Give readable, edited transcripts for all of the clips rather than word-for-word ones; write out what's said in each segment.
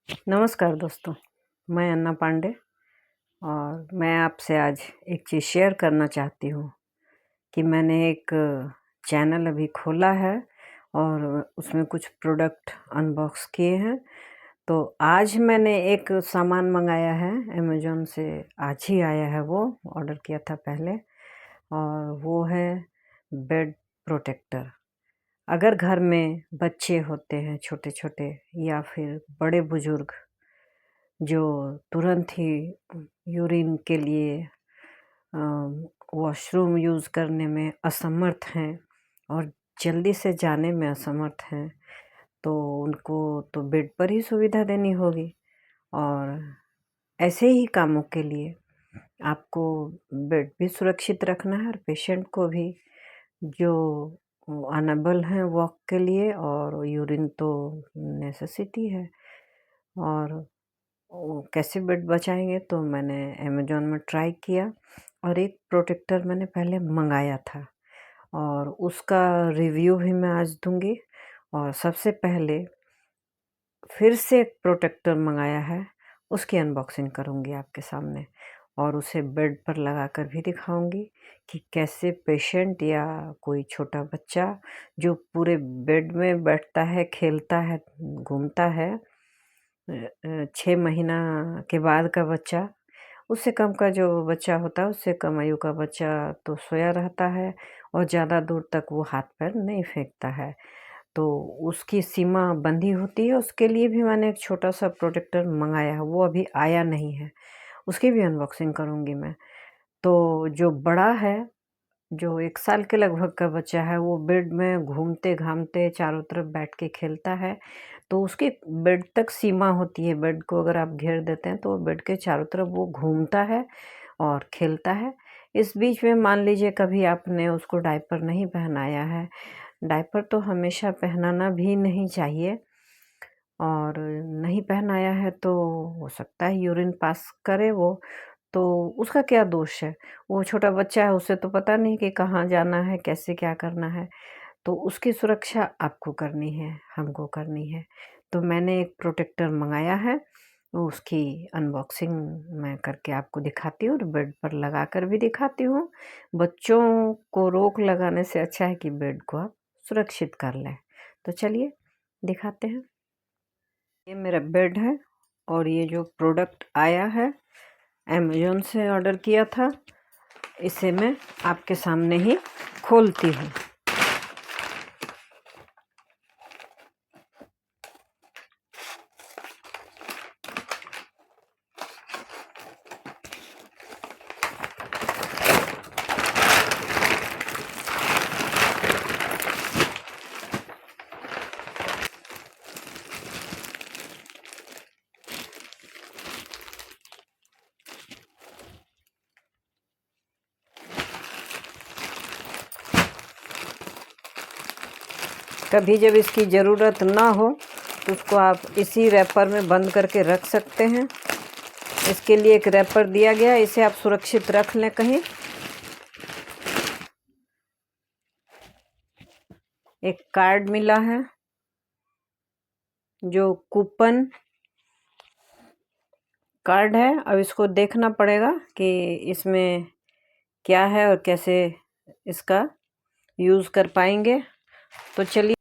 नमस्कार दोस्तों, मैं अन्ना पांडे और मैं आपसे आज एक चीज़ शेयर करना चाहती हूँ कि मैंने एक चैनल अभी खोला है और उसमें कुछ प्रोडक्ट अनबॉक्स किए हैं। तो आज मैंने एक सामान मंगाया है अमेज़न से, आज ही आया है, वो ऑर्डर किया था पहले, और वो है बेड प्रोटेक्टर। अगर घर में बच्चे होते हैं छोटे-छोटे या फिर बड़े बुज़ुर्ग जो तुरंत ही यूरिन के लिए वॉशरूम यूज़ करने में असमर्थ हैं और जल्दी से जाने में असमर्थ हैं, तो उनको तो बेड पर ही सुविधा देनी होगी। और ऐसे ही कामों के लिए आपको बेड भी सुरक्षित रखना है और पेशेंट को भी, जो अनेबल हैं वॉक के लिए, और यूरिन तो नेसेसिटी है। और कैसे बेड बचाएंगे, तो मैंने अमेज़न में ट्राई किया और एक प्रोटेक्टर मैंने पहले मंगाया था और उसका रिव्यू भी मैं आज दूंगी। और सबसे पहले फिर से एक प्रोटेक्टर मंगाया है, उसकी अनबॉक्सिंग करूंगी आपके सामने और उसे बेड पर लगाकर भी दिखाऊंगी कि कैसे पेशेंट या कोई छोटा बच्चा जो पूरे बेड में बैठता है, खेलता है, घूमता है, 6 महीना के बाद का बच्चा, उससे कम का जो बच्चा होता है, उससे कम आयु का बच्चा तो सोया रहता है और ज़्यादा दूर तक वो हाथ पैर नहीं फेंकता है, तो उसकी सीमा बंधी होती है। उसके लिए भी मैंने एक छोटा-सा प्रोटेक्टर मँगाया है, वो अभी आया नहीं है, उसकी भी अनबॉक्सिंग करूँगी मैं। तो जो बड़ा है, जो 1 साल के लगभग का बच्चा है, वो बेड में घूमते-घामते चारों तरफ बैठ के खेलता है, तो उसकी बेड तक सीमा होती है। बेड को अगर आप घेर देते हैं, तो वो बेड के चारों तरफ वो घूमता है और खेलता है। इस बीच में मान लीजिए कभी आपने उसको डायपर नहीं पहनाया है, डायपर तो हमेशा पहनाना भी नहीं चाहिए, और नहीं पहनाया है तो हो सकता है यूरिन पास करे वो, तो उसका क्या दोष है? वो छोटा बच्चा है, उसे तो पता नहीं कि कहाँ जाना है, कैसे क्या करना है, तो उसकी सुरक्षा आपको करनी है, हमको करनी है। तो मैंने एक प्रोटेक्टर मँगाया है, तो उसकी अनबॉक्सिंग मैं करके आपको दिखाती हूँ और बेड पर लगाकर भी दिखाती हूँ। बच्चों को रोक लगाने से अच्छा है कि बेड को आप सुरक्षित कर लें। तो चलिए दिखाते हैं। ये मेरा बेड है और ये जो प्रोडक्ट आया है, अमेज़न से ऑर्डर किया था, इसे मैं आपके सामने ही खोलती हूँ। कभी जब इसकी ज़रूरत ना हो तो उसको आप इसी रैपर में बंद करके रख सकते हैं। इसके लिए एक रैपर दिया गया है, इसे आप सुरक्षित रख लें कहीं। एक कार्ड मिला है, जो कूपन कार्ड है। अब इसको देखना पड़ेगा कि इसमें क्या है और कैसे इसका यूज़ कर पाएंगे। तो चलिए,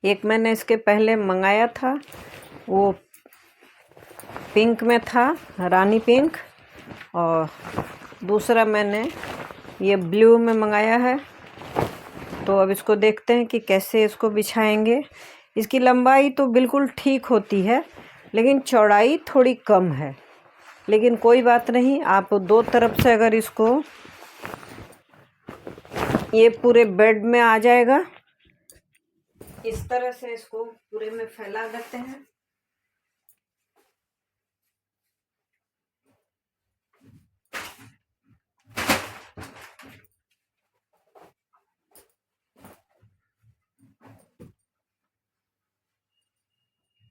एक मैंने इसके पहले मंगाया था, वो पिंक में था, रानी पिंक, और दूसरा मैंने ये ब्लू में मंगाया है। तो अब इसको देखते हैं कि कैसे इसको बिछाएंगे। इसकी लंबाई तो बिल्कुल ठीक होती है, लेकिन चौड़ाई थोड़ी कम है, लेकिन कोई बात नहीं। आप दो तरफ से अगर इसको, ये पूरे बेड में आ जाएगा, इस तरह से इसको पूरे में फैला देते हैं।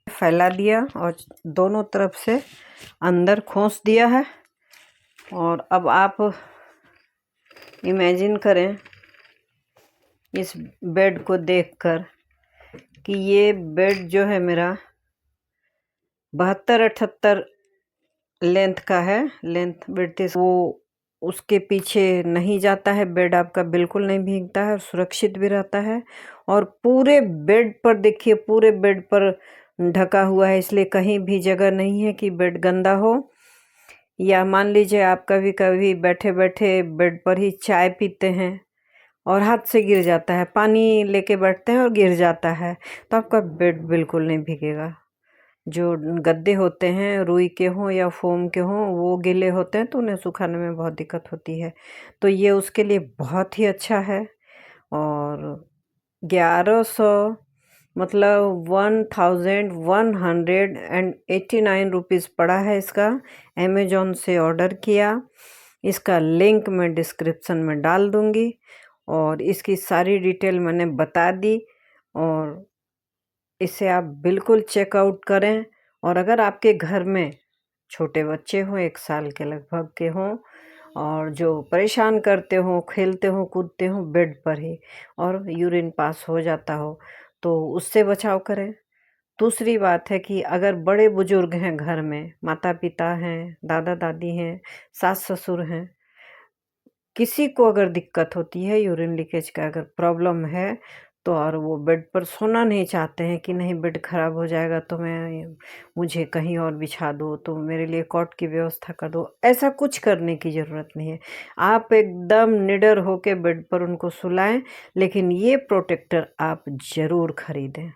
फैला दिया और दोनों तरफ से अंदर खोस दिया है। और अब आप इमेजिन करें इस बेड को देखकर कि ये बेड जो है मेरा 72-78 लेंथ का है, लेंथ विड्थ वो उसके पीछे नहीं जाता है। बेड आपका बिल्कुल नहीं भीगता है और सुरक्षित भी रहता है। और पूरे बेड पर देखिए, पूरे बेड पर ढका हुआ है, इसलिए कहीं भी जगह नहीं है कि बेड गंदा हो। या मान लीजिए आप कभी कभी बैठे बैठे बेड पर ही चाय पीते हैं और हाथ से गिर जाता है, पानी लेके बैठते हैं और गिर जाता है, तो आपका बेड बिल्कुल नहीं भीगेगा। जो गद्दे होते हैं रुई के हों या फोम के हों, वो गीले होते हैं तो उन्हें सुखाने में बहुत दिक्कत होती है। तो ये उसके लिए बहुत ही अच्छा है। और 1100 मतलब 1189 रुपीज़ पड़ा है इसका। अमेज़ॉन से ऑर्डर किया। इसका लिंक मैं डिस्क्रिप्शन में डाल दूँगी और इसकी सारी डिटेल मैंने बता दी। और इसे आप बिल्कुल चेकआउट करें। और अगर आपके घर में छोटे बच्चे हों, 1 साल के लगभग के हों, और जो परेशान करते हों, खेलते हों, कूदते हों बेड पर ही, और यूरिन पास हो जाता हो, तो उससे बचाव करें। दूसरी बात है कि अगर बड़े बुजुर्ग हैं घर में, माता पिता हैं, दादा दादी हैं, सास ससुर हैं, किसी को अगर दिक्कत होती है, यूरिन लीकेज का अगर प्रॉब्लम है, तो और वो बेड पर सोना नहीं चाहते हैं कि नहीं बेड खराब हो जाएगा तो मुझे कहीं और बिछा दो, तो मेरे लिए कॉट की व्यवस्था कर दो, ऐसा कुछ करने की ज़रूरत नहीं है। आप एकदम निडर होके बेड पर उनको सुलाएं। लेकिन ये प्रोटेक्टर आप ज़रूर खरीदें।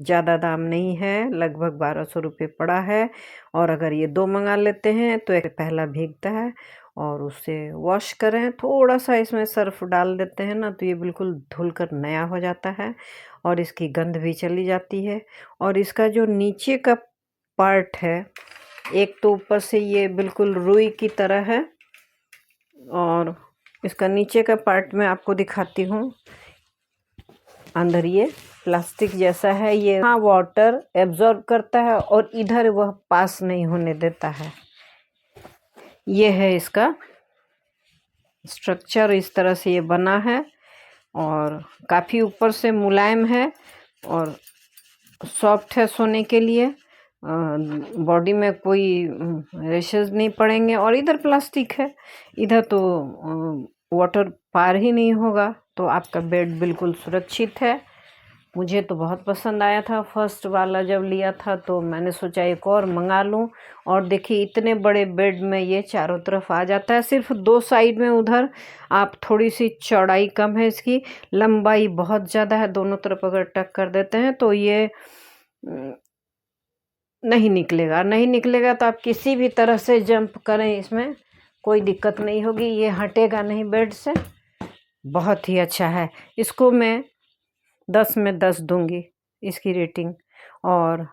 ज़्यादा दाम नहीं है, लगभग 1200 रुपये पड़ा है। और अगर ये 2 मंगा लेते हैं तो एक पहला भीगता है, और उससे वॉश करें, थोड़ा सा इसमें सर्फ डाल देते हैं ना, तो ये बिल्कुल धुलकर नया हो जाता है और इसकी गंध भी चली जाती है। और इसका जो नीचे का पार्ट है, एक तो ऊपर से ये बिल्कुल रुई की तरह है, और इसका नीचे का पार्ट मैं आपको दिखाती हूँ। अंदर ये प्लास्टिक जैसा है, ये हाँ वाटर एब्जॉर्ब करता है और इधर वह पास नहीं होने देता है। ये है इसका स्ट्रक्चर, इस तरह से ये बना है और काफ़ी ऊपर से मुलायम है और सॉफ्ट है सोने के लिए। बॉडी में कोई रेशेस नहीं पड़ेंगे। और इधर प्लास्टिक है, इधर तो वाटर पार ही नहीं होगा, तो आपका बेड बिल्कुल सुरक्षित है। मुझे तो बहुत पसंद आया था, फर्स्ट वाला जब लिया था तो मैंने सोचा एक और मंगा लूं। और देखिए इतने बड़े बेड में ये चारों तरफ आ जाता है, सिर्फ 2 साइड में उधर आप थोड़ी सी चौड़ाई कम है, इसकी लंबाई बहुत ज़्यादा है। दोनों तरफ अगर टक कर देते हैं तो ये नहीं निकलेगा। नहीं निकलेगा तो आप किसी भी तरह से जंप करें, इसमें कोई दिक्कत नहीं होगी, ये हटेगा नहीं बेड से। बहुत ही अच्छा है। इसको मैं 10 में 10 दूंगी इसकी रेटिंग। और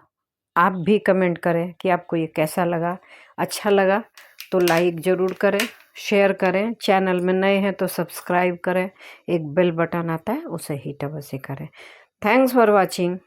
आप भी कमेंट करें कि आपको ये कैसा लगा। अच्छा लगा तो लाइक ज़रूर करें, शेयर करें, चैनल में नए हैं तो सब्सक्राइब करें, एक बेल बटन आता है उसे हिट अवश्य करें। Thanks for watching.